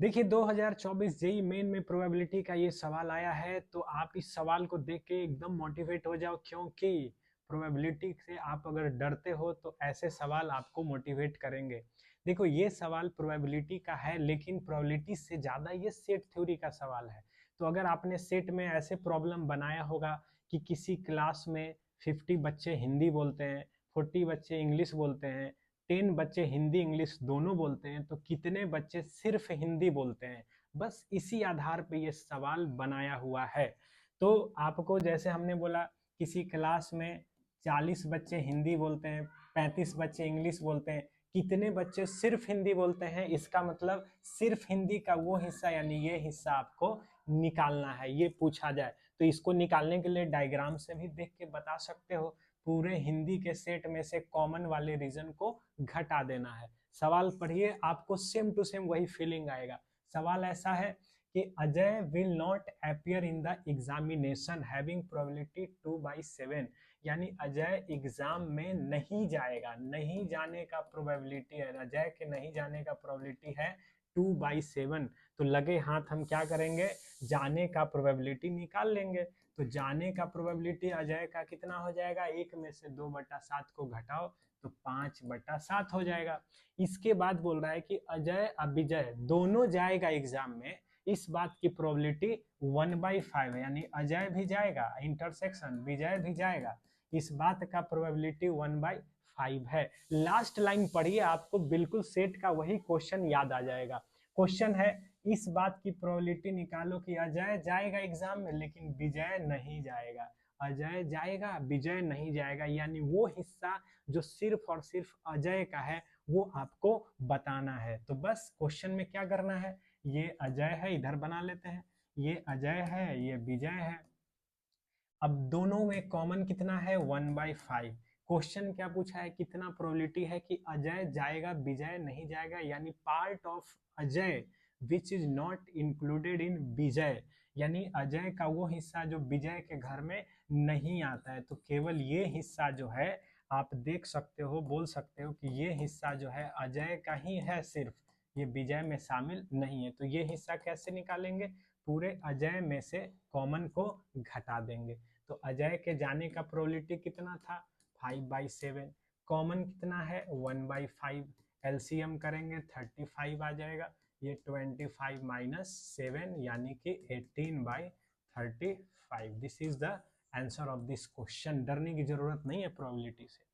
देखिए 2024 JEE main में probability का ये सवाल आया है, तो आप इस सवाल को देख के एकदम मोटिवेट हो जाओ, क्योंकि प्रोबेबिलिटी से आप अगर डरते हो तो ऐसे सवाल आपको मोटिवेट करेंगे। देखो ये सवाल प्रोबेबिलिटी का है, लेकिन प्रोबेबिलिटी से ज़्यादा ये सेट थ्योरी का सवाल है। तो अगर आपने सेट में ऐसे प्रॉब्लम बनाया होगा कि किसी क्लास में 50 बच्चे हिंदी बोलते हैं, 40 बच्चे इंग्लिश बोलते हैं, 10 बच्चे हिंदी इंग्लिश दोनों बोलते हैं, तो कितने बच्चे सिर्फ हिंदी बोलते हैं, बस इसी आधार पे ये सवाल बनाया हुआ है। तो आपको जैसे हमने बोला किसी क्लास में 40 बच्चे हिंदी बोलते हैं, 35 बच्चे इंग्लिश बोलते हैं, कितने बच्चे सिर्फ हिंदी बोलते हैं, इसका मतलब सिर्फ हिंदी का वो हिस्सा यानी ये हिस्सा आपको निकालना है, ये पूछा जाए। तो इसको निकालने के लिए डायग्राम से भी देख के बता सकते हो। पूरे हिंदी के सेट में से कॉमन वाले रीजन को घटा देना है। सवाल पढ़िए, आपको सेम टू सेम वही फीलिंग आएगा। सवाल ऐसा है कि Ajay will not appear in the examination having probability 2/7, यानी अजय एग्जाम में नहीं जाएगा, नहीं जाने का प्रोबेबिलिटी है, अजय के नहीं जाने का प्रोबेबिलिटी है 2/7। तो लगे हाथ हम क्या करेंगे, जाने का प्रोबेबिलिटी निकाल लेंगे। तो जाने का प्रोबेबिलिटी अजय का कितना हो जाएगा, 1 में से 2/7 को घटाओ तो 5/7 हो जाएगा। इसके बाद बोल रहा है कि अजय और विजय दोनों जाएगा एग्जाम में, इस बात की प्रोबेबिलिटी 1/5 है, यानी अजय भी जाएगा इंटरसेक्शन विजय भी जाएगा, इस बात का प्रोबेबिलिटी 1/5 है। लास्ट लाइन पढ़िए, आपको बिल्कुल सेट का वही क्वेश्चन याद आ जाएगा। क्वेश्चन है इस बात की प्रोबेबिलिटी निकालो कि अजय जाएगा एग्जाम में लेकिन विजय नहीं जाएगा। अजय जाएगा विजय नहीं जाएगा, यानी वो हिस्सा जो सिर्फ और सिर्फ अजय का है वो आपको बताना है। तो बस क्वेश्चन में क्या करना है, ये अजय है इधर बना लेते हैं, ये अजय है ये विजय है। अब दोनों में कॉमन कितना है 1/5। क्वेश्चन क्या पूछा है, कितना प्रोबेबिलिटी है कि अजय जाएगा विजय नहीं जाएगा, यानी part of Ajay which is not included in Vijay, यानी अजय का वो हिस्सा जो विजय के घर में नहीं आता है। तो केवल ये हिस्सा जो है आप देख सकते हो, बोल सकते हो कि ये हिस्सा जो है अजय का ही है, सिर्फ ये विजय में शामिल नहीं है। तो ये हिस्सा कैसे निकालेंगे, पूरे अजय में से कॉमन को घटा देंगे। तो अजय के जाने का प्रोबेबिलिटी कितना था 5/7, कॉमन कितना है 1/5, एलसीएम करेंगे 35 आ जाएगा, ये 25 माइनस 7 यानी कि 18/35। This is the answer of this question. डरने की जरूरत नहीं है प्रोबेबिलिटी से।